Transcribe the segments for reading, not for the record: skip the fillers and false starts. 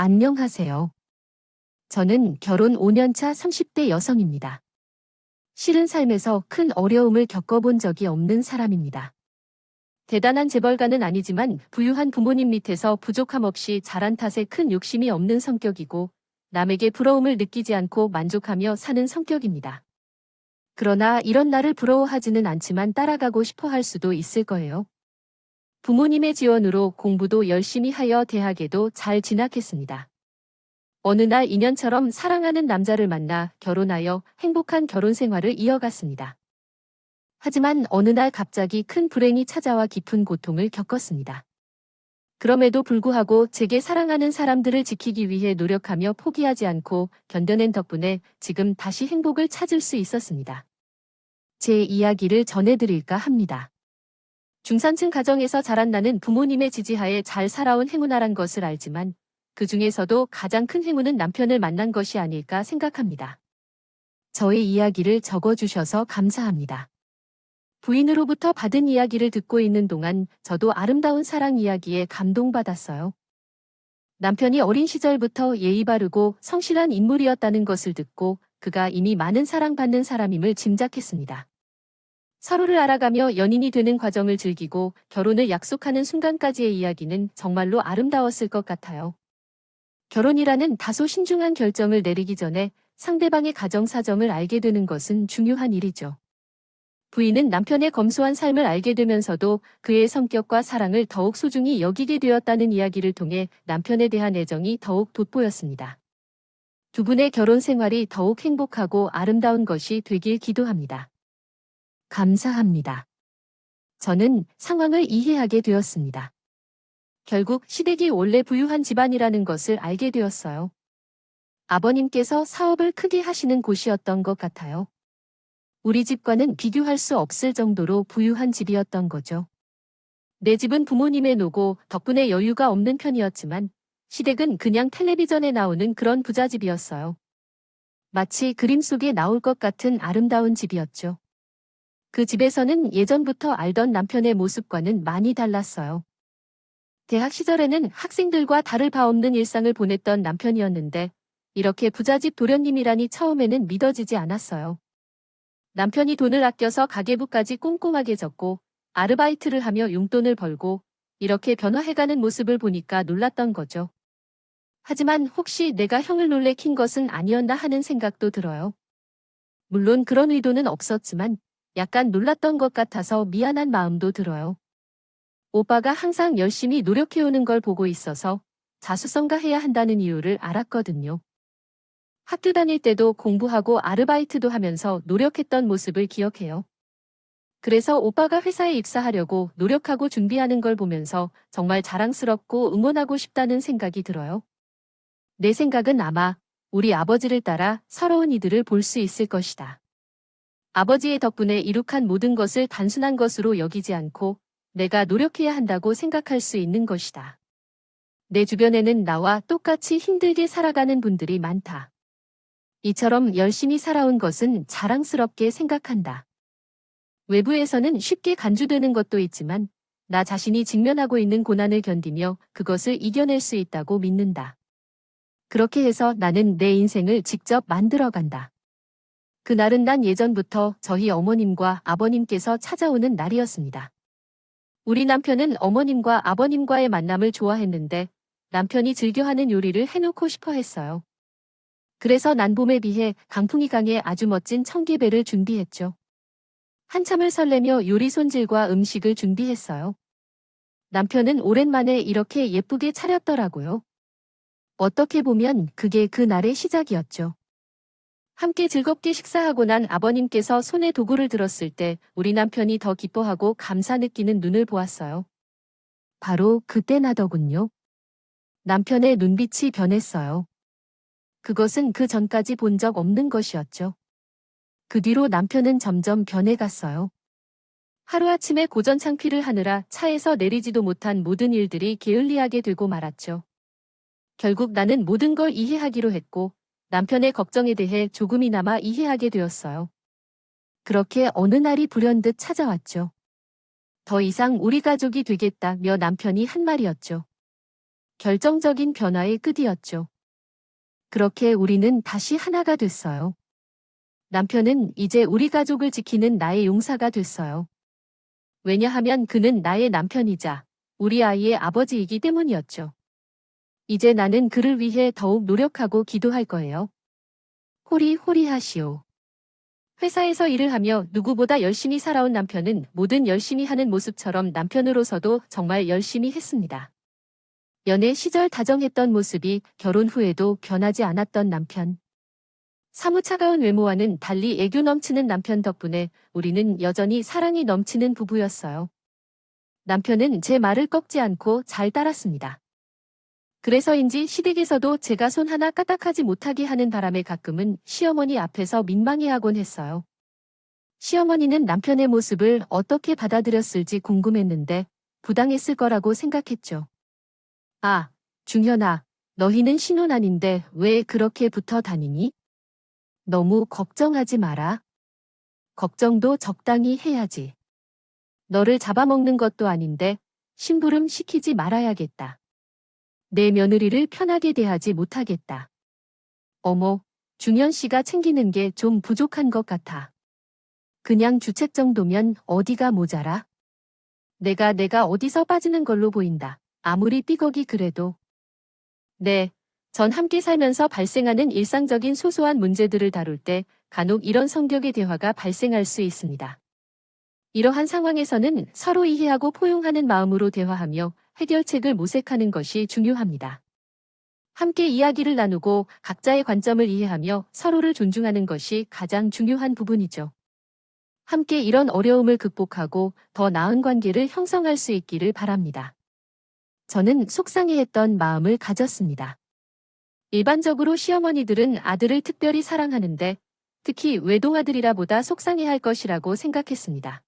안녕하세요. 저는 결혼 5년차 30대 여성입니다. 실은 삶에서 큰 어려움을 겪어본 적이 없는 사람입니다. 대단한 재벌가는 아니지만 부유한 부모님 밑에서 부족함 없이 자란 탓에 큰 욕심이 없는 성격이고 남에게 부러움을 느끼지 않고 만족하며 사는 성격입니다. 그러나 이런 나를 부러워하지는 않지만 따라가고 싶어 할 수도 있을 거예요. 부모님의 지원으로 공부도 열심히 하여 대학에도 잘 진학했습니다. 어느 날 인연처럼 사랑하는 남자를 만나 결혼하여 행복한 결혼 생활을 이어갔습니다. 하지만 어느 날 갑자기 큰 불행이 찾아와 깊은 고통을 겪었습니다. 그럼에도 불구하고 제게 사랑하는 사람들을 지키기 위해 노력하며 포기하지 않고 견뎌낸 덕분에 지금 다시 행복을 찾을 수 있었습니다. 제 이야기를 전해드릴까 합니다. 중산층 가정에서 자란 나는 부모님의 지지하에 잘 살아온 행운아란 것을 알지만 그 중에서도 가장 큰 행운은 남편을 만난 것이 아닐까 생각합니다. 저의 이야기를 적어주셔서 감사합니다. 부인으로부터 받은 이야기를 듣고 있는 동안 저도 아름다운 사랑 이야기에 감동받았어요. 남편이 어린 시절부터 예의 바르고 성실한 인물이었다는 것을 듣고 그가 이미 많은 사랑받는 사람임을 짐작했습니다. 서로를 알아가며 연인이 되는 과정을 즐기고 결혼을 약속하는 순간까지의 이야기는 정말로 아름다웠을 것 같아요. 결혼이라는 다소 신중한 결정을 내리기 전에 상대방의 가정 사정을 알게 되는 것은 중요한 일이죠. 부인은 남편의 검소한 삶을 알게 되면서도 그의 성격과 사랑을 더욱 소중히 여기게 되었다는 이야기를 통해 남편에 대한 애정이 더욱 돋보였습니다. 두 분의 결혼 생활이 더욱 행복하고 아름다운 것이 되길 기도합니다. 감사합니다. 저는 상황을 이해하게 되었습니다. 결국 시댁이 원래 부유한 집안이라는 것을 알게 되었어요. 아버님께서 사업을 크게 하시는 곳이었던 것 같아요. 우리 집과는 비교할 수 없을 정도로 부유한 집이었던 거죠. 내 집은 부모님의 노고 덕분에 여유가 없는 편이었지만 시댁은 그냥 텔레비전에 나오는 그런 부잣집이었어요. 마치 그림 속에 나올 것 같은 아름다운 집이었죠. 그 집에서는 예전부터 알던 남편의 모습과는 많이 달랐어요. 대학 시절에는 학생들과 다를 바 없는 일상을 보냈던 남편이었는데 이렇게 부잣집 도련님이라니 처음에는 믿어지지 않았어요. 남편이 돈을 아껴서 가계부까지 꼼꼼하게 적고 아르바이트를 하며 용돈을 벌고 이렇게 변화해가는 모습을 보니까 놀랐던 거죠. 하지만 혹시 내가 형을 놀래킨 것은 아니었나 하는 생각도 들어요. 물론 그런 의도는 없었지만 약간 놀랐던 것 같아서 미안한 마음도 들어요. 오빠가 항상 열심히 노력해오는 걸 보고 있어서 자수성가해야 한다는 이유를 알았거든요. 학교 다닐 때도 공부하고 아르바이트도 하면서 노력했던 모습을 기억해요. 그래서 오빠가 회사에 입사하려고 노력하고 준비하는 걸 보면서 정말 자랑스럽고 응원하고 싶다는 생각이 들어요. 내 생각은 아마 우리 아버지를 따라 서러운 이들을 볼 수 있을 것이다. 아버지의 덕분에 이룩한 모든 것을 단순한 것으로 여기지 않고 내가 노력해야 한다고 생각할 수 있는 것이다. 내 주변에는 나와 똑같이 힘들게 살아가는 분들이 많다. 이처럼 열심히 살아온 것은 자랑스럽게 생각한다. 외부에서는 쉽게 간주되는 것도 있지만 나 자신이 직면하고 있는 고난을 견디며 그것을 이겨낼 수 있다고 믿는다. 그렇게 해서 나는 내 인생을 직접 만들어간다. 그날은 난 예전부터 저희 어머님과 아버님께서 찾아오는 날이었습니다. 우리 남편은 어머님과 아버님과의 만남을 좋아했는데 남편이 즐겨하는 요리를 해놓고 싶어 했어요. 그래서 난 봄에 비해 강풍이 강해 아주 멋진 청개배를 준비했죠. 한참을 설레며 요리 손질과 음식을 준비했어요. 남편은 오랜만에 이렇게 예쁘게 차렸더라고요. 어떻게 보면 그게 그날의 시작이었죠. 함께 즐겁게 식사하고 난 아버님께서 손에 도구를 들었을 때 우리 남편이 더 기뻐하고 감사 느끼는 눈을 보았어요. 바로 그때 나더군요. 남편의 눈빛이 변했어요. 그것은 그 전까지 본 적 없는 것이었죠. 그 뒤로 남편은 점점 변해갔어요. 하루아침에 고전 창피를 하느라 차에서 내리지도 못한 모든 일들이 게을리하게 되고 말았죠. 결국 나는 모든 걸 이해하기로 했고 남편의 걱정에 대해 조금이나마 이해하게 되었어요. 그렇게 어느 날이 불현듯 찾아왔죠. 더 이상 우리 가족이 되겠다며 남편이 한 말이었죠. 결정적인 변화의 끝이었죠. 그렇게 우리는 다시 하나가 됐어요. 남편은 이제 우리 가족을 지키는 나의 용사가 됐어요. 왜냐하면 그는 나의 남편이자 우리 아이의 아버지이기 때문이었죠. 이제 나는 그를 위해 더욱 노력하고 기도할 거예요. 호리호리하시오. 회사에서 일을 하며 누구보다 열심히 살아온 남편은 뭐든 열심히 하는 모습처럼 남편으로서도 정말 열심히 했습니다. 연애 시절 다정했던 모습이 결혼 후에도 변하지 않았던 남편. 사무 차가운 외모와는 달리 애교 넘치는 남편 덕분에 우리는 여전히 사랑이 넘치는 부부였어요. 남편은 제 말을 꺾지 않고 잘 따랐습니다. 그래서인지 시댁에서도 제가 손 하나 까딱하지 못하게 하는 바람에 가끔은 시어머니 앞에서 민망해하곤 했어요. 시어머니는 남편의 모습을 어떻게 받아들였을지 궁금했는데 부당했을 거라고 생각했죠. 아, 중현아, 너희는 신혼아닌데 왜 그렇게 붙어 다니니? 너무 걱정하지 마라. 걱정도 적당히 해야지. 너를 잡아먹는 것도 아닌데 심부름 시키지 말아야겠다. 내 며느리를 편하게 대하지 못하겠다. 어머, 중현 씨가 챙기는 게 좀 부족한 것 같아. 그냥 주책 정도면 어디가 모자라? 내가 어디서 빠지는 걸로 보인다. 아무리 삐걱이 그래도. 네, 전 함께 살면서 발생하는 일상적인 소소한 문제들을 다룰 때 간혹 이런 성격의 대화가 발생할 수 있습니다. 이러한 상황에서는 서로 이해하고 포용하는 마음으로 대화하며 해결책을 모색하는 것이 중요합니다. 함께 이야기를 나누고 각자의 관점을 이해하며 서로를 존중하는 것이 가장 중요한 부분이죠. 함께 이런 어려움을 극복하고 더 나은 관계를 형성할 수 있기를 바랍니다. 저는 속상해했던 마음을 가졌습니다. 일반적으로 시어머니들은 아들을 특별히 사랑하는데 특히 외동아들이라 보다 속상해할 것이라고 생각했습니다.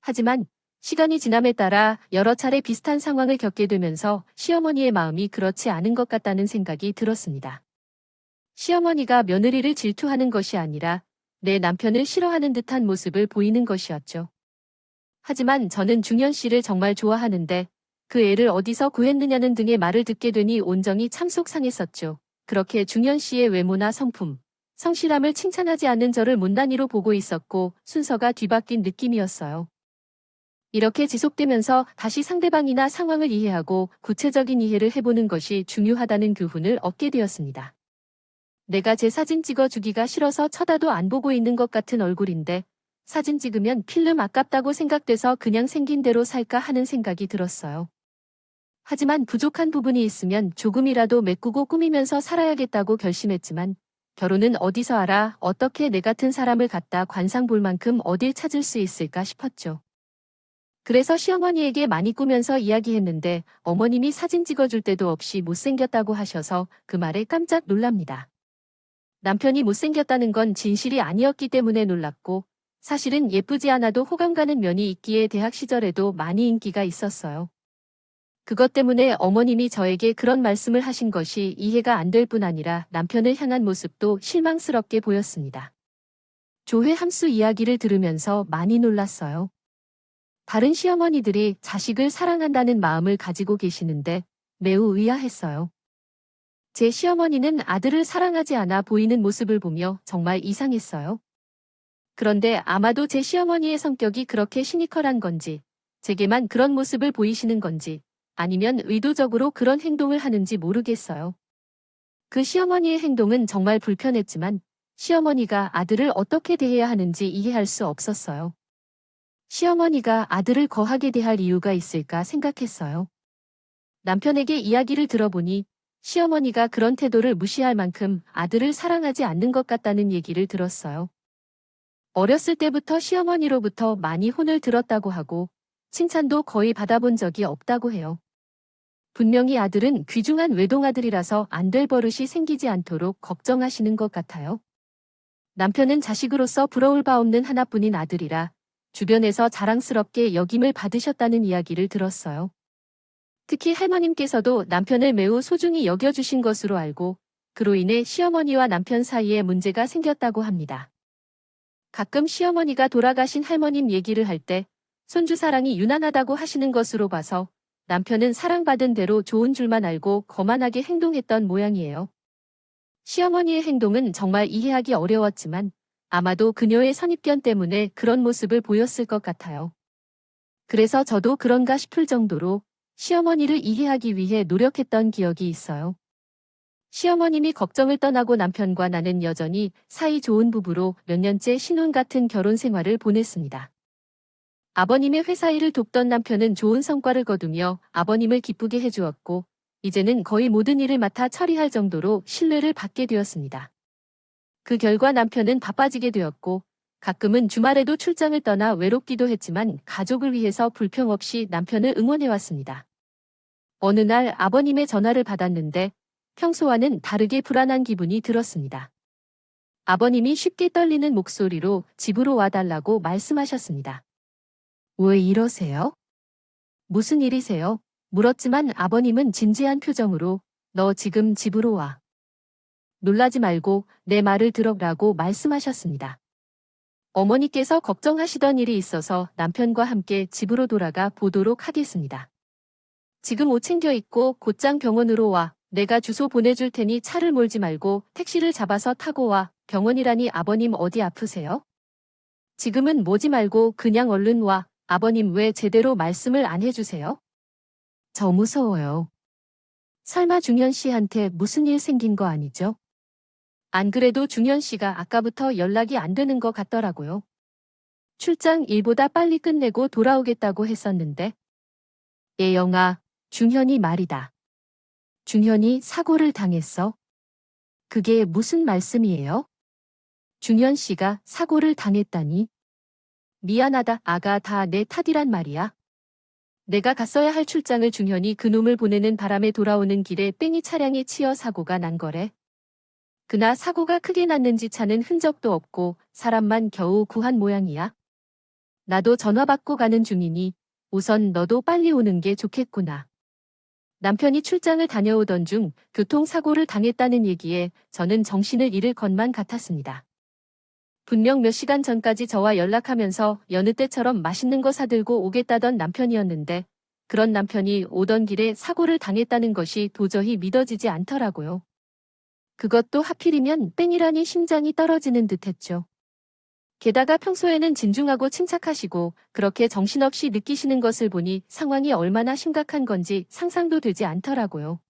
하지만 시간이 지남에 따라 여러 차례 비슷한 상황을 겪게 되면서 시어머니의 마음이 그렇지 않은 것 같다는 생각이 들었습니다. 시어머니가 며느리를 질투하는 것이 아니라 내 남편을 싫어하는 듯한 모습을 보이는 것이었죠. 하지만 저는 중현 씨를 정말 좋아하는데 그 애를 어디서 구했느냐는 등의 말을 듣게 되니 온정이 참 속상했었죠. 그렇게 중현 씨의 외모나 성품, 성실함을 칭찬하지 않는 저를 못난이로 보고 있었고 순서가 뒤바뀐 느낌이었어요. 이렇게 지속되면서 다시 상대방이나 상황을 이해하고 구체적인 이해를 해보는 것이 중요하다는 교훈을 얻게 되었습니다. 내가 제 사진 찍어주기가 싫어서 쳐다도 안 보고 있는 것 같은 얼굴인데 사진 찍으면 필름 아깝다고 생각돼서 그냥 생긴 대로 살까 하는 생각이 들었어요. 하지만 부족한 부분이 있으면 조금이라도 메꾸고 꾸미면서 살아야겠다고 결심했지만 결혼은 어디서 알아 어떻게 내 같은 사람을 갖다 관상 볼 만큼 어딜 찾을 수 있을까 싶었죠. 그래서 시어머니에게 많이 꾸면서 이야기했는데 어머님이 사진 찍어줄 때도 없이 못생겼다고 하셔서 그 말에 깜짝 놀랍니다. 남편이 못생겼다는 건 진실이 아니었기 때문에 놀랐고 사실은 예쁘지 않아도 호감 가는 면이 있기에 대학 시절에도 많이 인기가 있었어요. 그것 때문에 어머님이 저에게 그런 말씀을 하신 것이 이해가 안 될 뿐 아니라 남편을 향한 모습도 실망스럽게 보였습니다. 조회 함수 이야기를 들으면서 많이 놀랐어요. 다른 시어머니들이 자식을 사랑한다는 마음을 가지고 계시는데 매우 의아했어요. 제 시어머니는 아들을 사랑하지 않아 보이는 모습을 보며 정말 이상했어요. 그런데 아마도 제 시어머니의 성격이 그렇게 시니컬한 건지, 제게만 그런 모습을 보이시는 건지, 아니면 의도적으로 그런 행동을 하는지 모르겠어요. 그 시어머니의 행동은 정말 불편했지만 시어머니가 아들을 어떻게 대해야 하는지 이해할 수 없었어요. 시어머니가 아들을 거하게 대할 이유가 있을까 생각했어요. 남편에게 이야기를 들어보니 시어머니가 그런 태도를 무시할 만큼 아들을 사랑하지 않는 것 같다는 얘기를 들었어요. 어렸을 때부터 시어머니로부터 많이 혼을 들었다고 하고 칭찬도 거의 받아본 적이 없다고 해요. 분명히 아들은 귀중한 외동아들이라서 안 될 버릇이 생기지 않도록 걱정하시는 것 같아요. 남편은 자식으로서 부러울 바 없는 하나뿐인 아들이라 주변에서 자랑스럽게 역임을 받으셨다는 이야기를 들었어요. 특히 할머님께서도 남편을 매우 소중히 여겨주신 것으로 알고 그로 인해 시어머니와 남편 사이에 문제가 생겼다고 합니다. 가끔 시어머니가 돌아가신 할머님 얘기를 할 때 손주 사랑이 유난하다고 하시는 것으로 봐서 남편은 사랑받은 대로 좋은 줄만 알고 거만하게 행동했던 모양이에요. 시어머니의 행동은 정말 이해하기 어려웠지만 아마도 그녀의 선입견 때문에 그런 모습을 보였을 것 같아요. 그래서 저도 그런가 싶을 정도로 시어머니를 이해하기 위해 노력했던 기억이 있어요. 시어머님이 걱정을 떠나고 남편과 나는 여전히 사이 좋은 부부로 몇 년째 신혼 같은 결혼 생활을 보냈습니다. 아버님의 회사 일을 돕던 남편은 좋은 성과를 거두며 아버님을 기쁘게 해주었고, 이제는 거의 모든 일을 맡아 처리할 정도로 신뢰를 받게 되었습니다. 그 결과 남편은 바빠지게 되었고, 가끔은 주말에도 출장을 떠나 외롭기도 했지만 가족을 위해서 불평 없이 남편을 응원해왔습니다. 어느 날 아버님의 전화를 받았는데 평소와는 다르게 불안한 기분이 들었습니다. 아버님이 쉽게 떨리는 목소리로 집으로 와달라고 말씀하셨습니다. 왜 이러세요? 무슨 일이세요? 물었지만 아버님은 진지한 표정으로 너 지금 집으로 와. 놀라지 말고 내 말을 들어라고 말씀하셨습니다. 어머니께서 걱정하시던 일이 있어서 남편과 함께 집으로 돌아가 보도록 하겠습니다. 지금 옷 챙겨 입고 곧장 병원으로 와. 내가 주소 보내줄 테니 차를 몰지 말고 택시를 잡아서 타고 와. 병원이라니 아버님 어디 아프세요? 지금은 모지 말고 그냥 얼른 와. 아버님 왜 제대로 말씀을 안 해주세요? 저 무서워요. 설마 중현 씨한테 무슨 일 생긴 거 아니죠? 안 그래도 중현 씨가 아까부터 연락이 안 되는 것 같더라고요. 출장 일보다 빨리 끝내고 돌아오겠다고 했었는데. 예영아, 중현이 말이다. 중현이 사고를 당했어? 그게 무슨 말씀이에요? 중현 씨가 사고를 당했다니? 미안하다, 아가 다 내 탓이란 말이야. 내가 갔어야 할 출장을 중현이 그놈을 보내는 바람에 돌아오는 길에 뺑이 차량에 치여 사고가 난 거래. 그나 사고가 크게 났는지 차는 흔적도 없고 사람만 겨우 구한 모양이야. 나도 전화 받고 가는 중이니 우선 너도 빨리 오는 게 좋겠구나. 남편이 출장을 다녀오던 중 교통사고를 당했다는 얘기에 저는 정신을 잃을 것만 같았습니다. 분명 몇 시간 전까지 저와 연락하면서 여느 때처럼 맛있는 거 사들고 오겠다던 남편이었는데 그런 남편이 오던 길에 사고를 당했다는 것이 도저히 믿어지지 않더라고요. 그것도 하필이면 뺑이라니 심장이 떨어지는 듯했죠. 게다가 평소에는 진중하고 침착하시고 그렇게 정신없이 느끼시는 것을 보니 상황이 얼마나 심각한 건지 상상도 되지 않더라고요.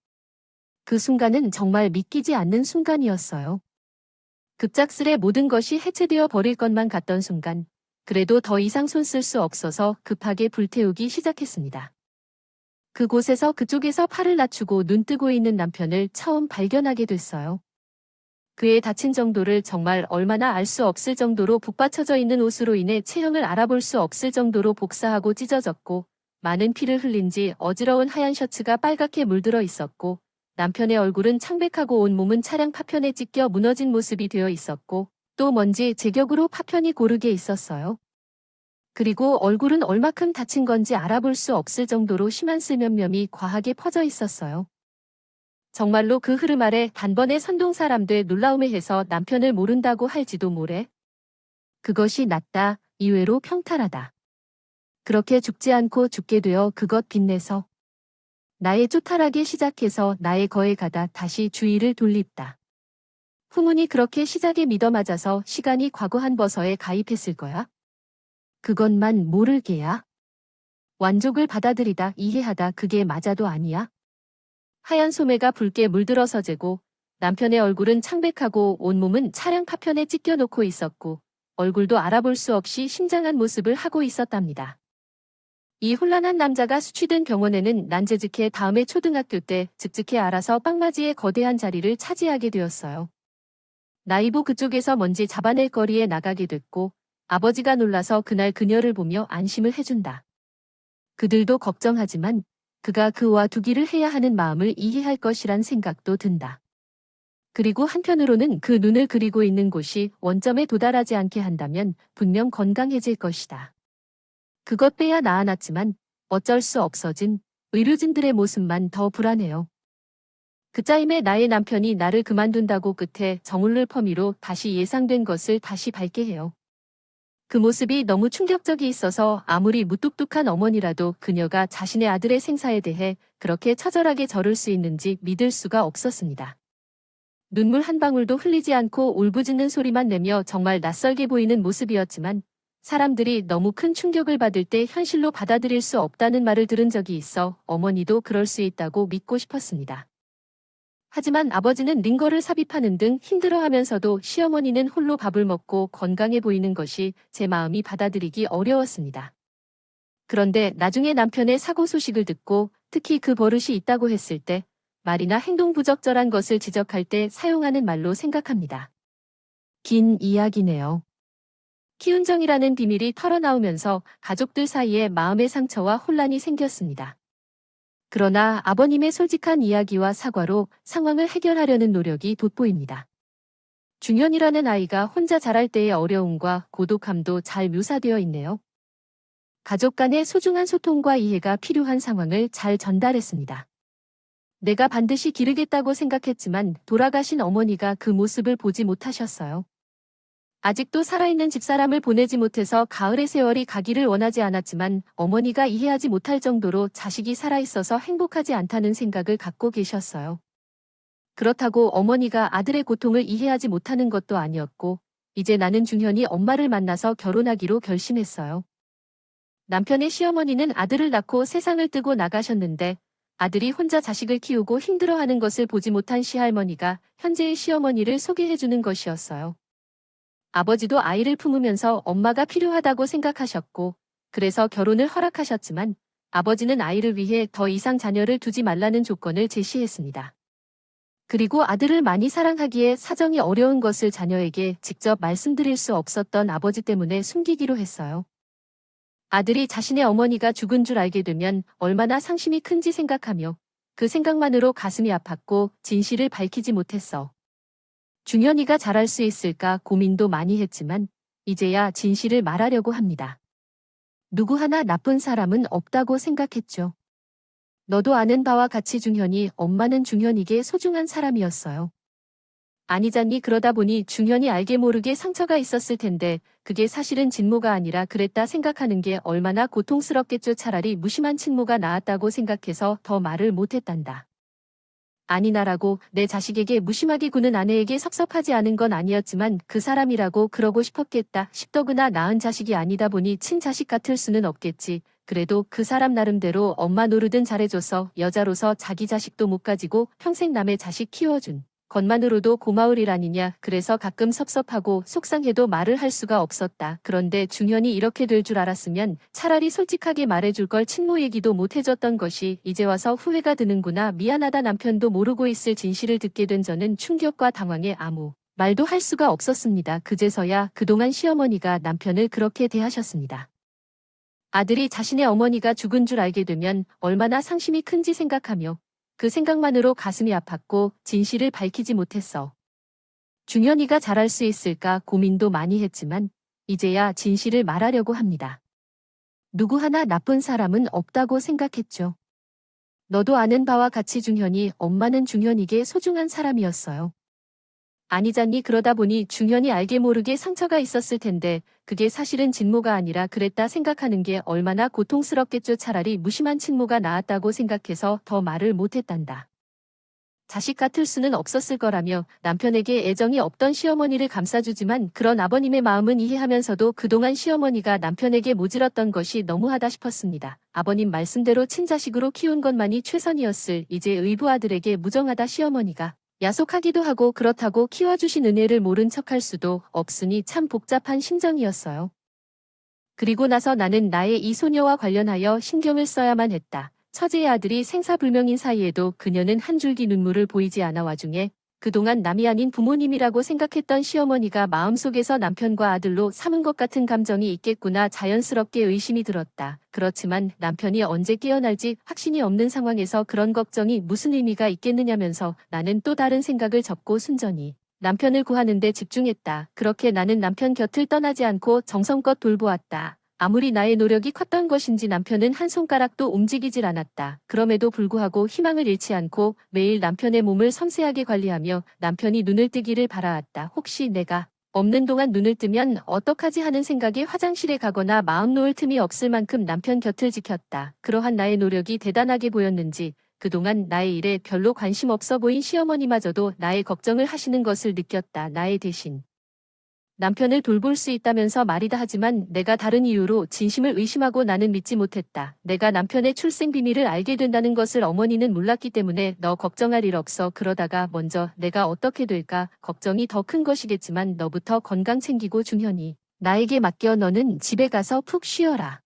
그 순간은 정말 믿기지 않는 순간이었어요. 급작스레 모든 것이 해체되어 버릴 것만 같던 순간, 그래도 더 이상 손 쓸 수 없어서 급하게 불태우기 시작했습니다. 그곳에서 그쪽에서 팔을 낮추고 눈뜨고 있는 남편을 처음 발견하게 됐어요. 그의 다친 정도를 정말 얼마나 알 수 없을 정도로 북받쳐져 있는 옷으로 인해 체형을 알아볼 수 없을 정도로 복사하고 찢어졌고 많은 피를 흘린 지 어지러운 하얀 셔츠가 빨갛게 물들어 있었고 남편의 얼굴은 창백하고 온몸은 차량 파편에 찢겨 무너진 모습이 되어 있었고 또 뭔지 제격으로 파편이 고르게 있었어요. 그리고 얼굴은 얼마큼 다친 건지 알아볼 수 없을 정도로 심한 슬면면이 과하게 퍼져 있었어요. 정말로 그 흐름 아래 단번에 선동 사람들 놀라움에 해서 남편을 모른다고 할지도 모래. 그것이 낫다, 이외로 평탄하다. 그렇게 죽지 않고 죽게 되어 그것 빚내서 나의 쫓아나게 시작해서 나의 거에 가다 다시 주의를 돌립다. 후문이 그렇게 시작에 믿어맞아서 시간이 과거한 버서에 가입했을 거야. 그것만 모를게야. 완족을 받아들이다 이해하다 그게 맞아도 아니야. 하얀 소매가 붉게 물들어서 재고 남편의 얼굴은 창백하고 온몸은 차량 파편에 찢겨놓고 있었고 얼굴도 알아볼 수 없이 심장한 모습을 하고 있었답니다. 이 혼란한 남자가 수취된 병원에는 난재직해 다음해 초등학교 때 즉직해 알아서 빵맞이의 거대한 자리를 차지하게 되었어요. 나이보 그쪽에서 먼지 잡아낼 거리에 나가게 됐고 아버지가 놀라서 그날 그녀를 보며 안심을 해준다. 그들도 걱정하지만 그가 그와 두기를 해야 하는 마음을 이해할 것이란 생각도 든다. 그리고 한편으로는 그 눈을 그리고 있는 곳이 원점에 도달하지 않게 한다면 분명 건강해질 것이다. 그것 빼야 나아났지만 어쩔 수 없어진 의료진들의 모습만 더 불안해요. 그짜임에 나의 남편이 나를 그만둔다고 끝에 정울를 퍼미로 다시 예상된 것을 다시 밟게 해요. 그 모습이 너무 충격적이 있어서 아무리 무뚝뚝한 어머니라도 그녀가 자신의 아들의 생사에 대해 그렇게 처절하게 저를 수 있는지 믿을 수가 없었습니다. 눈물 한 방울도 흘리지 않고 울부짖는 소리만 내며 정말 낯설게 보이는 모습이었지만 사람들이 너무 큰 충격을 받을 때 현실로 받아들일 수 없다는 말을 들은 적이 있어 어머니도 그럴 수 있다고 믿고 싶었습니다. 하지만 아버지는 링거를 삽입하는 등 힘들어하면서도 시어머니는 홀로 밥을 먹고 건강해 보이는 것이 제 마음이 받아들이기 어려웠습니다. 그런데 나중에 남편의 사고 소식을 듣고 특히 그 버릇이 있다고 했을 때 말이나 행동 부적절한 것을 지적할 때 사용하는 말로 생각합니다. 긴 이야기네요. 키운정이라는 비밀이 털어나오면서 가족들 사이에 마음의 상처와 혼란이 생겼습니다. 그러나 아버님의 솔직한 이야기와 사과로 상황을 해결하려는 노력이 돋보입니다. 중현이라는 아이가 혼자 자랄 때의 어려움과 고독함도 잘 묘사되어 있네요. 가족 간의 소중한 소통과 이해가 필요한 상황을 잘 전달했습니다. 내가 반드시 기르겠다고 생각했지만 돌아가신 어머니가 그 모습을 보지 못하셨어요. 아직도 살아있는 집사람을 보내지 못해서 가을의 세월이 가기를 원하지 않았지만 어머니가 이해하지 못할 정도로 자식이 살아있어서 행복하지 않다는 생각을 갖고 계셨어요. 그렇다고 어머니가 아들의 고통을 이해하지 못하는 것도 아니었고 이제 나는 중현이 엄마를 만나서 결혼하기로 결심했어요. 남편의 시어머니는 아들을 낳고 세상을 뜨고 나가셨는데 아들이 혼자 자식을 키우고 힘들어하는 것을 보지 못한 시할머니가 현재의 시어머니를 소개해주는 것이었어요. 아버지도 아이를 품으면서 엄마가 필요하다고 생각하셨고 그래서 결혼을 허락하셨지만 아버지는 아이를 위해 더 이상 자녀를 두지 말라는 조건을 제시했습니다. 그리고 아들을 많이 사랑하기에 사정이 어려운 것을 자녀에게 직접 말씀드릴 수 없었던 아버지 때문에 숨기기로 했어요. 아들이 자신의 어머니가 죽은 줄 알게 되면 얼마나 상심이 큰지 생각하며 그 생각만으로 가슴이 아팠고 진실을 밝히지 못했어. 중현이가 잘할 수 있을까 고민도 많이 했지만 이제야 진실을 말하려고 합니다. 누구 하나 나쁜 사람은 없다고 생각했죠. 너도 아는 바와 같이 중현이 엄마는 중현이게 소중한 사람이었어요. 아니잖니 그러다 보니 중현이 알게 모르게 상처가 있었을 텐데 그게 사실은 진모가 아니라 그랬다 생각하는 게 얼마나 고통스럽겠죠. 차라리 무심한 친모가 나았다고 생각해서 더 말을 못했단다. 아니나라고 내 자식에게 무심하게 구는 아내에게 섭섭하지 않은 건 아니었지만 그 사람이라고 그러고 싶었겠다 싶더구나. 낳은 자식이 아니다 보니 친자식 같을 수는 없겠지. 그래도 그 사람 나름대로 엄마 노릇은 잘해줘서 여자로서 자기 자식도 못 가지고 평생 남의 자식 키워준 것만으로도 고마울 일 아니냐. 그래서 가끔 섭섭하고 속상해도 말을 할 수가 없었다. 그런데 중현이 이렇게 될 줄 알았으면 차라리 솔직하게 말해줄 걸 친모 얘기도 못 해줬던 것이 이제 와서 후회가 드는구나. 미안하다. 남편도 모르고 있을 진실을 듣게 된 저는 충격과 당황에 아무 말도 할 수가 없었습니다. 그제서야 그동안 시어머니가 남편을 그렇게 대하셨습니다. 아들이 자신의 어머니가 죽은 줄 알게 되면 얼마나 상심이 큰지 생각하며 그 생각만으로 가슴이 아팠고 진실을 밝히지 못했어. 중현이가 잘할 수 있을까 고민도 많이 했지만 이제야 진실을 말하려고 합니다. 누구 하나 나쁜 사람은 없다고 생각했죠. 너도 아는 바와 같이 중현이 엄마는 중현이게 소중한 사람이었어요. 아니잖니 그러다 보니 중현이 알게 모르게 상처가 있었을 텐데 그게 사실은 진모가 아니라 그랬다 생각하는 게 얼마나 고통스럽겠죠. 차라리 무심한 친모가 나았다고 생각해서 더 말을 못했단다. 자식 같을 수는 없었을 거라며 남편에게 애정이 없던 시어머니를 감싸주지만 그런 아버님의 마음은 이해하면서도 그동안 시어머니가 남편에게 모질었던 것이 너무하다 싶었습니다. 아버님 말씀대로 친자식으로 키운 것만이 최선이었을 이제 의부 아들에게 무정하다. 시어머니가 야속하기도 하고 그렇다고 키워주신 은혜를 모른 척할 수도 없으니 참 복잡한 심정이었어요. 그리고 나서 나는 나의 이 소녀와 관련하여 신경을 써야만 했다. 처제의 아들이 생사불명인 사이에도 그녀는 한 줄기 눈물을 보이지 않아 와중에 그동안 남이 아닌 부모님이라고 생각했던 시어머니가 마음속에서 남편과 아들로 삼은 것 같은 감정이 있겠구나. 자연스럽게 의심이 들었다. 그렇지만 남편이 언제 깨어날지 확신이 없는 상황에서 그런 걱정이 무슨 의미가 있겠느냐면서 나는 또 다른 생각을 접고 순전히 남편을 구하는 데 집중했다. 그렇게 나는 남편 곁을 떠나지 않고 정성껏 돌보았다. 아무리 나의 노력이 컸던 것인지 남편은 한 손가락도 움직이질 않았다. 그럼에도 불구하고 희망을 잃지 않고 매일 남편의 몸을 섬세하게 관리하며 남편이 눈을 뜨기를 바라았다. 혹시 내가 없는 동안 눈을 뜨면 어떡하지 하는 생각에 화장실에 가거나 마음 놓을 틈이 없을 만큼 남편 곁을 지켰다. 그러한 나의 노력이 대단하게 보였는지 그동안 나의 일에 별로 관심 없어 보인 시어머니마저도 나의 걱정을 하시는 것을 느꼈다. 나의 대신 남편을 돌볼 수 있다면서 말이다 하지만 내가 다른 이유로 진심을 의심하고 나는 믿지 못했다. 내가 남편의 출생 비밀을 알게 된다는 것을 어머니는 몰랐기 때문에 너 걱정할 일 없어. 그러다가 먼저 내가 어떻게 될까 걱정이 더 큰 것이겠지만 너부터 건강 챙기고 중현이 나에게 맡겨 너는 집에 가서 푹 쉬어라.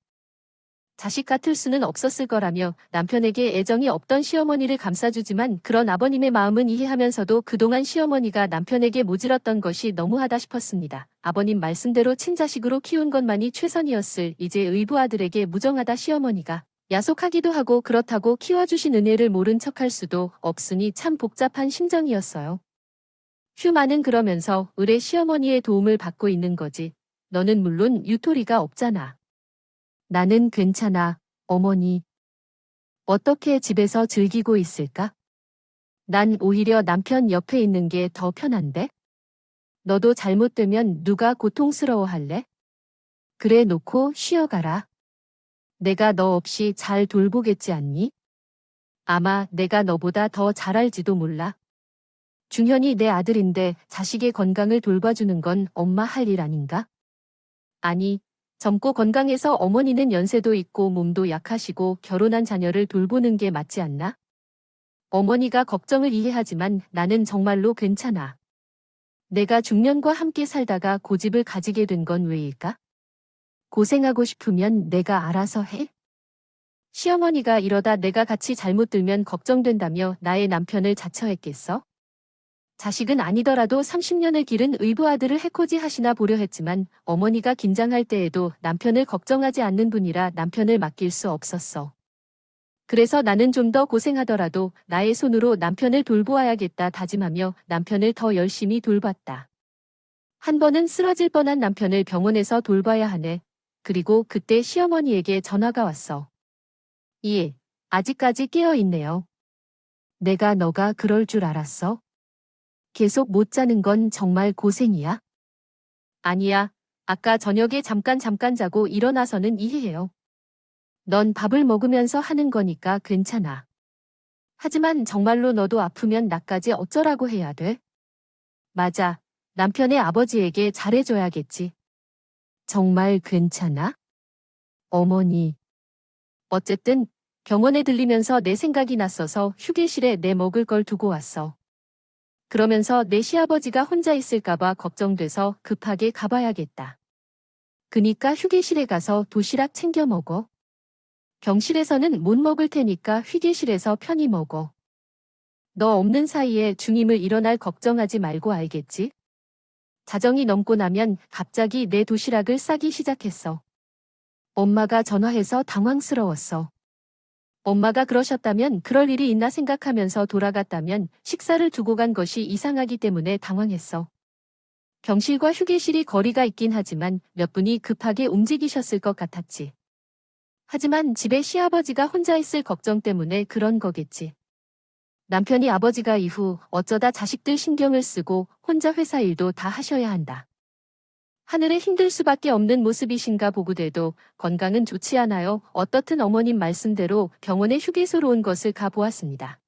자식 같을 수는 없었을 거라며 남편에게 애정이 없던 시어머니를 감싸주지만 그런 아버님의 마음은 이해하면서도 그동안 시어머니가 남편에게 모질었던 것이 너무하다 싶었습니다. 아버님 말씀대로 친자식으로 키운 것만이 최선이었을 이제 의부아들에게 무정하다. 시어머니가 야속하기도 하고 그렇다고 키워주신 은혜를 모른 척할 수도 없으니 참 복잡한 심정이었어요. 휴마는 그러면서 의뢰 시어머니의 도움을 받고 있는 거지. 너는 물론 유토리가 없잖아. 나는 괜찮아, 어머니. 어떻게 집에서 즐기고 있을까? 난 오히려 남편 옆에 있는 게 더 편한데? 너도 잘못되면 누가 고통스러워할래? 그래 놓고 쉬어가라. 내가 너 없이 잘 돌보겠지 않니? 아마 내가 너보다 더 잘 알지도 몰라. 중현이 내 아들인데 자식의 건강을 돌봐주는 건 엄마 할 일 아닌가? 아니, 젊고 건강해서 어머니는 연세도 있고 몸도 약하시고 결혼한 자녀를 돌보는 게 맞지 않나? 어머니가 걱정을 이해하지만 나는 정말로 괜찮아. 내가 중년과 함께 살다가 고집을 가지게 된 건 왜일까? 고생하고 싶으면 내가 알아서 해. 시어머니가 이러다 내가 같이 잘못 들면 걱정된다며 나의 남편을 자처했겠어? 자식은 아니더라도 30년을 기른 의부아들을 해코지 하시나 보려 했지만 어머니가 긴장할 때에도 남편을 걱정하지 않는 분이라 남편을 맡길 수 없었어. 그래서 나는 좀 더 고생하더라도 나의 손으로 남편을 돌보아야겠다 다짐하며 남편을 더 열심히 돌봤다. 한 번은 쓰러질 뻔한 남편을 병원에서 돌봐야 하네. 그리고 그때 시어머니에게 전화가 왔어. 예, 아직까지 깨어 있네요. 내가 너가 그럴 줄 알았어? 계속 못 자는 건 정말 고생이야? 아니야. 아까 저녁에 잠깐 자고 일어나서는 이해해요. 넌 밥을 먹으면서 하는 거니까 괜찮아. 하지만 정말로 너도 아프면 나까지 어쩌라고 해야 돼? 맞아. 남편의 아버지에게 잘해줘야겠지. 정말 괜찮아? 어머니. 어쨌든 병원에 들리면서 내 생각이 났어서 휴게실에 내 먹을 걸 두고 왔어. 그러면서 내 시아버지가 혼자 있을까봐 걱정돼서 급하게 가봐야겠다. 그니까 휴게실에 가서 도시락 챙겨 먹어. 병실에서는 못 먹을 테니까 휴게실에서 편히 먹어. 너 없는 사이에 중임을 일어날 걱정하지 말고 알겠지? 자정이 넘고 나면 갑자기 내 도시락을 싸기 시작했어. 엄마가 전화해서 당황스러웠어. 엄마가 그러셨다면 그럴 일이 있나 생각하면서 돌아갔다면 식사를 두고 간 것이 이상하기 때문에 당황했어. 병실과 휴게실이 거리가 있긴 하지만 몇 분이 급하게 움직이셨을 것 같았지. 하지만 집에 시아버지가 혼자 있을 걱정 때문에 그런 거겠지. 남편이 아버지가 이후 어쩌다 자식들 신경을 쓰고 혼자 회사 일도 다 하셔야 한다. 하늘에 힘들 수밖에 없는 모습이신가 보고 돼도 건강은 좋지 않아요. 어떻든 어머님 말씀대로 병원에 휴게소로 온 것을 가보았습니다.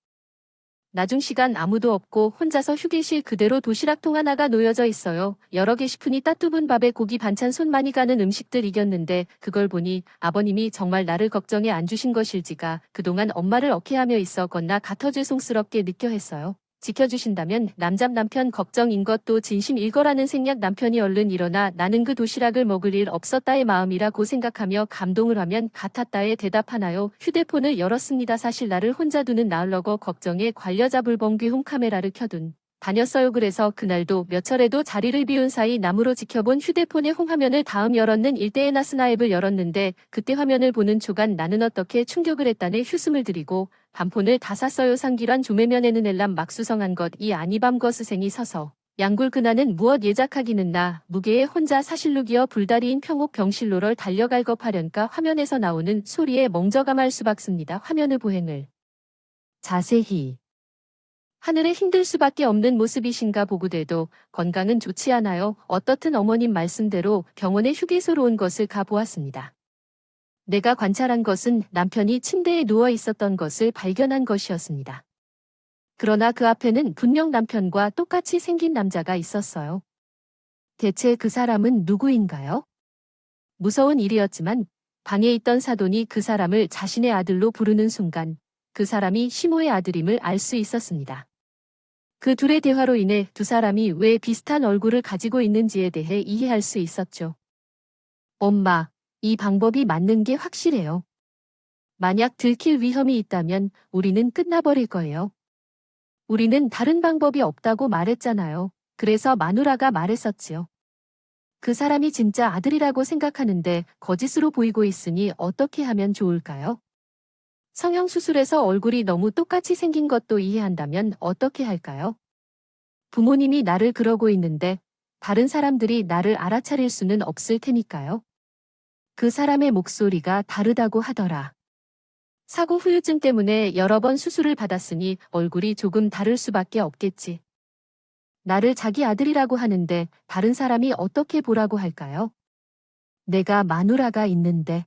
나중 시간 아무도 없고 혼자서 휴게실 그대로 도시락통 하나가 놓여져 있어요. 여러 개 시프니 따뚜분 밥에 고기 반찬 손 많이 가는 음식들 이겼는데 그걸 보니 아버님이 정말 나를 걱정해 안 주신 것일지가 그동안 엄마를 억해하며 있었거나 같아 죄송스럽게 느껴 했어요. 지켜주신다면 남잡 남편 걱정인 것도 진심일 거라는 생략 남편이 얼른 일어나 나는 그 도시락을 먹을 일 없었다의 마음이라고 생각하며 감동을 하면 같았다에 대답하나요. 휴대폰을 열었습니다. 사실 나를 혼자 두는 나으려고 걱정에 관여자 불봉귀 홈카메라를 켜둔 다녔어요. 그래서 그날도 몇 차례도 자리를 비운 사이 남으로 지켜본 휴대폰의 홈화면을 다음 열었는 일대의 나스나 앱을 열었는데 그때 화면을 보는 초간 나는 어떻게 충격을 했다네 휴숨을 들이고 반폰을 다 샀어요. 상기란 조매면에는 엘람 막수성한 것 이 아니밤 거스생이 서서 양굴 그나는 무엇 예작하기는 나 무게에 혼자 사실룩이여 불다리인 평옥 병실로를 달려갈 겁하련까 화면에서 나오는 소리에 멍저감할 수박습니다. 화면의 보행을 자세히 하늘에 힘들 수밖에 없는 모습이신가 보고 돼도 건강은 좋지 않아요. 어떻든 어머님 말씀대로 병원에 휴게소로 온 것을 가보았습니다. 내가 관찰한 것은 남편이 침대에 누워 있었던 것을 발견한 것이었습니다. 그러나 그 앞에는 분명 남편과 똑같이 생긴 남자가 있었어요. 대체 그 사람은 누구인가요? 무서운 일이었지만 방에 있던 사돈이 그 사람을 자신의 아들로 부르는 순간 그 사람이 시모의 아들임을 알 수 있었습니다. 그 둘의 대화로 인해 두 사람이 왜 비슷한 얼굴을 가지고 있는지에 대해 이해할 수 있었죠. 엄마, 이 방법이 맞는 게 확실해요. 만약 들킬 위험이 있다면 우리는 끝나버릴 거예요. 우리는 다른 방법이 없다고 말했잖아요. 그래서 마누라가 말했었지요. 그 사람이 진짜 아들이라고 생각하는데 거짓으로 보이고 있으니 어떻게 하면 좋을까요? 성형수술에서 얼굴이 너무 똑같이 생긴 것도 이해한다면 어떻게 할까요? 부모님이 나를 그러고 있는데 다른 사람들이 나를 알아차릴 수는 없을 테니까요. 그 사람의 목소리가 다르다고 하더라. 사고 후유증 때문에 여러 번 수술을 받았으니 얼굴이 조금 다를 수밖에 없겠지. 나를 자기 아들이라고 하는데 다른 사람이 어떻게 보라고 할까요? 내가 마누라가 있는데.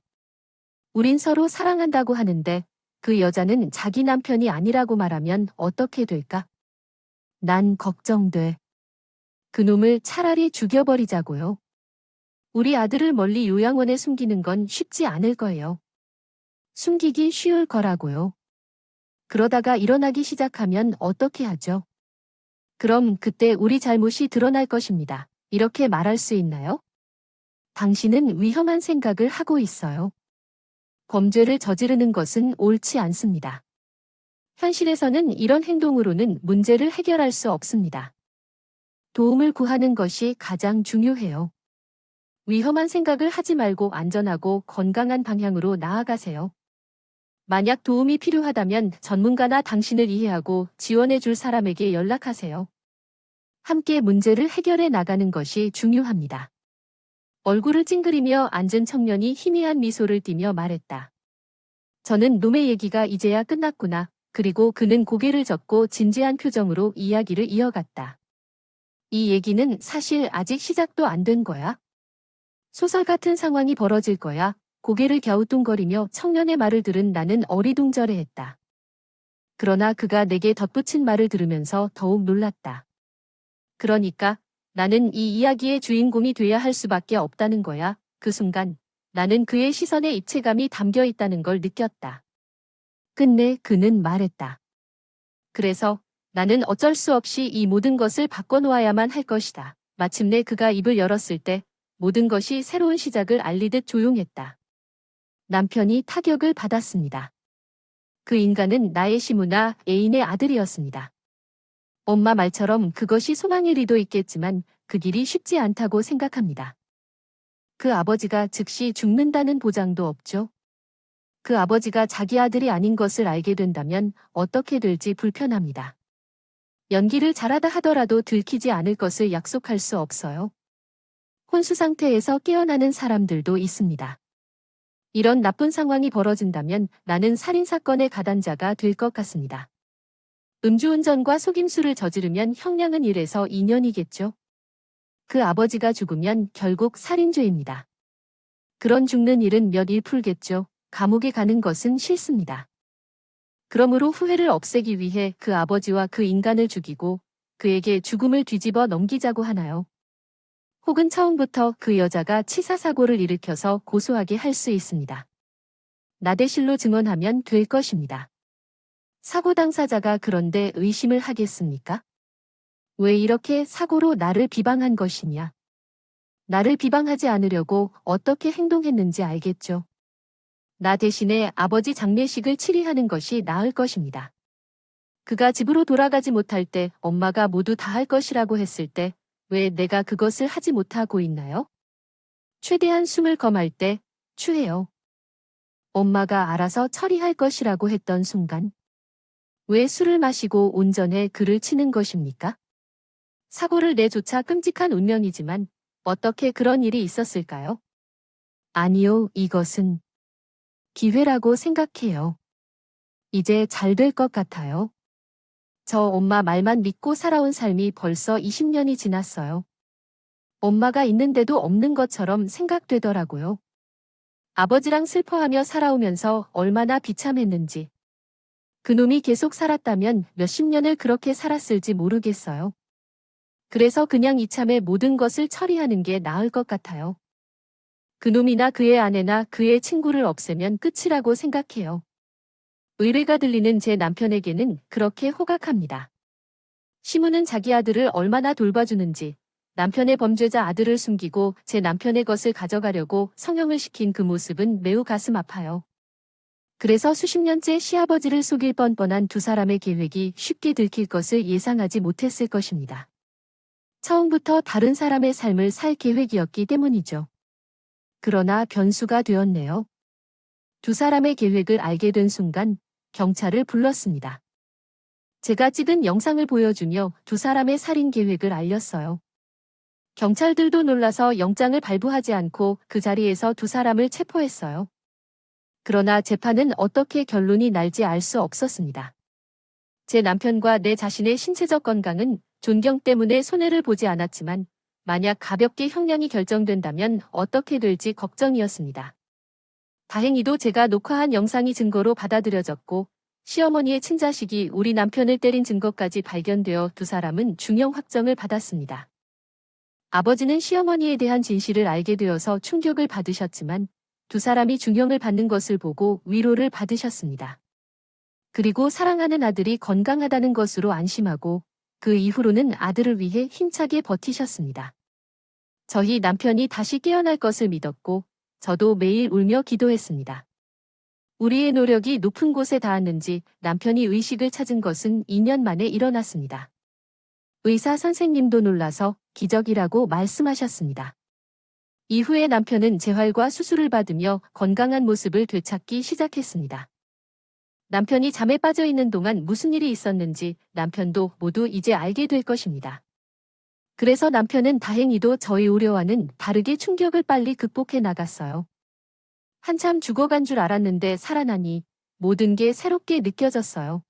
우린 서로 사랑한다고 하는데 그 여자는 자기 남편이 아니라고 말하면 어떻게 될까? 난 걱정돼. 그놈을 차라리 죽여버리자고요. 우리 아들을 멀리 요양원에 숨기는 건 쉽지 않을 거예요. 숨기기 쉬울 거라고요. 그러다가 일어나기 시작하면 어떻게 하죠? 그럼 그때 우리 잘못이 드러날 것입니다. 이렇게 말할 수 있나요? 당신은 위험한 생각을 하고 있어요. 범죄를 저지르는 것은 옳지 않습니다. 현실에서는 이런 행동으로는 문제를 해결할 수 없습니다. 도움을 구하는 것이 가장 중요해요. 위험한 생각을 하지 말고 안전하고 건강한 방향으로 나아가세요. 만약 도움이 필요하다면 전문가나 당신을 이해하고 지원해 줄 사람에게 연락하세요. 함께 문제를 해결해 나가는 것이 중요합니다. 얼굴을 찡그리며 앉은 청년이 희미한 미소를 띠며 말했다. 저는 놈의 얘기가 이제야 끝났구나. 그리고 그는 고개를 젓고 진지한 표정으로 이야기를 이어갔다. 이 얘기는 사실 아직 시작도 안 된 거야. 소설 같은 상황이 벌어질 거야. 고개를 갸우뚱거리며 청년의 말을 들은 나는 어리둥절해했다. 그러나 그가 내게 덧붙인 말을 들으면서 더욱 놀랐다. 그러니까 나는 이 이야기의 주인공이 돼야 할 수밖에 없다는 거야. 그 순간 나는 그의 시선에 입체감이 담겨 있다는 걸 느꼈다. 끝내 그는 말했다. 그래서 나는 어쩔 수 없이 이 모든 것을 바꿔놓아야만 할 것이다. 마침내 그가 입을 열었을 때 모든 것이 새로운 시작을 알리듯 조용했다. 남편이 타격을 받았습니다. 그 인간은 나의 시무나 애인의 아들이었습니다. 엄마 말처럼 그것이 소망일 리도 있겠지만 그 길이 쉽지 않다고 생각합니다. 그 아버지가 즉시 죽는다는 보장도 없죠. 그 아버지가 자기 아들이 아닌 것을 알게 된다면 어떻게 될지 불편합니다. 연기를 잘하다 하더라도 들키지 않을 것을 약속할 수 없어요. 혼수 상태에서 깨어나는 사람들도 있습니다. 이런 나쁜 상황이 벌어진다면 나는 살인사건의 가단자가 될 것 같습니다. 음주운전과 속임수를 저지르면 형량은 1에서 2년이겠죠. 그 아버지가 죽으면 결국 살인죄입니다. 그런 죽는 일은 몇 일 풀겠죠. 감옥에 가는 것은 싫습니다. 그러므로 후회를 없애기 위해 그 아버지와 그 인간을 죽이고 그에게 죽음을 뒤집어 넘기자고 하나요? 혹은 처음부터 그 여자가 치사사고를 일으켜서 고소하게 할 수 있습니다. 나대실로 증언하면 될 것입니다. 사고 당사자가 그런데 의심을 하겠습니까? 왜 이렇게 사고로 나를 비방한 것이냐? 나를 비방하지 않으려고 어떻게 행동했는지 알겠죠? 나 대신에 아버지 장례식을 치리하는 것이 나을 것입니다. 그가 집으로 돌아가지 못할 때 엄마가 모두 다 할 것이라고 했을 때 왜 내가 그것을 하지 못하고 있나요? 최대한 숨을 검할 때 추해요. 엄마가 알아서 처리할 것이라고 했던 순간 왜 술을 마시고 온전에 그를 치는 것입니까? 사고를 내조차 끔찍한 운명이지만 어떻게 그런 일이 있었을까요? 아니요, 이것은 기회라고 생각해요. 이제 잘 될 것 같아요. 저 엄마 말만 믿고 살아온 삶이 벌써 20년이 지났어요. 엄마가 있는데도 없는 것처럼 생각되더라고요. 아버지랑 슬퍼하며 살아오면서 얼마나 비참했는지. 그놈이 계속 살았다면 몇십 년을 그렇게 살았을지 모르겠어요. 그래서 그냥 이참에 모든 것을 처리하는 게 나을 것 같아요. 그놈이나 그의 아내나 그의 친구를 없애면 끝이라고 생각해요. 의뢰가 들리는 제 남편에게는 그렇게 호각합니다. 시무는 자기 아들을 얼마나 돌봐주는지, 남편의 범죄자 아들을 숨기고 제 남편의 것을 가져가려고 성형을 시킨 그 모습은 매우 가슴 아파요. 그래서 수십 년째 시아버지를 속일 뻔뻔한 두 사람의 계획이 쉽게 들킬 것을 예상하지 못했을 것입니다. 처음부터 다른 사람의 삶을 살 계획이었기 때문이죠. 그러나 변수가 되었네요. 두 사람의 계획을 알게 된 순간 경찰을 불렀습니다. 제가 찍은 영상을 보여주며 두 사람의 살인 계획을 알렸어요. 경찰들도 놀라서 영장을 발부하지 않고 그 자리에서 두 사람을 체포했어요. 그러나 재판은 어떻게 결론이 날지 알 수 없었습니다. 제 남편과 내 자신의 신체적 건강은 존경 때문에 손해를 보지 않았지만 만약 가볍게 형량이 결정된다면 어떻게 될지 걱정이었습니다. 다행히도 제가 녹화한 영상이 증거로 받아들여졌고 시어머니의 친자식이 우리 남편을 때린 증거까지 발견되어 두 사람은 중형 확정을 받았습니다. 아버지는 시어머니에 대한 진실을 알게 되어서 충격을 받으셨지만 두 사람이 중형을 받는 것을 보고 위로를 받으셨습니다. 그리고 사랑하는 아들이 건강하다는 것으로 안심하고 그 이후로는 아들을 위해 힘차게 버티셨습니다. 저희 남편이 다시 깨어날 것을 믿었고 저도 매일 울며 기도했습니다. 우리의 노력이 높은 곳에 닿았는지 남편이 의식을 찾은 것은 2년 만에 일어났습니다. 의사 선생님도 놀라서 기적이라고 말씀하셨습니다. 이후에 남편은 재활과 수술을 받으며 건강한 모습을 되찾기 시작했습니다. 남편이 잠에 빠져 있는 동안 무슨 일이 있었는지 남편도 모두 이제 알게 될 것입니다. 그래서 남편은 다행히도 저희 우려와는 다르게 충격을 빨리 극복해 나갔어요. 한참 죽어간 줄 알았는데 살아나니 모든 게 새롭게 느껴졌어요.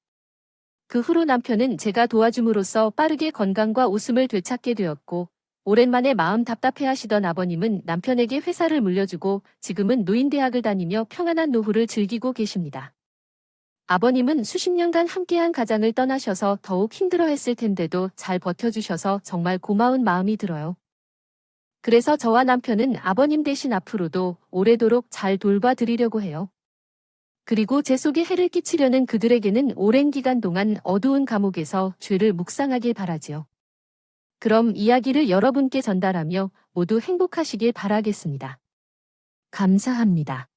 그 후로 남편은 제가 도와줌으로써 빠르게 건강과 웃음을 되찾게 되었고 오랜만에 마음 답답해하시던 아버님은 남편에게 회사를 물려주고 지금은 노인대학을 다니며 평안한 노후를 즐기고 계십니다. 아버님은 수십 년간 함께한 가장을 떠나셔서 더욱 힘들어했을 텐데도 잘 버텨주셔서 정말 고마운 마음이 들어요. 그래서 저와 남편은 아버님 대신 앞으로도 오래도록 잘 돌봐드리려고 해요. 그리고 제 속에 해를 끼치려는 그들에게는 오랜 기간 동안 어두운 감옥에서 죄를 묵상하길 바라지요. 그럼 이야기를 여러분께 전달하며 모두 행복하시길 바라겠습니다. 감사합니다.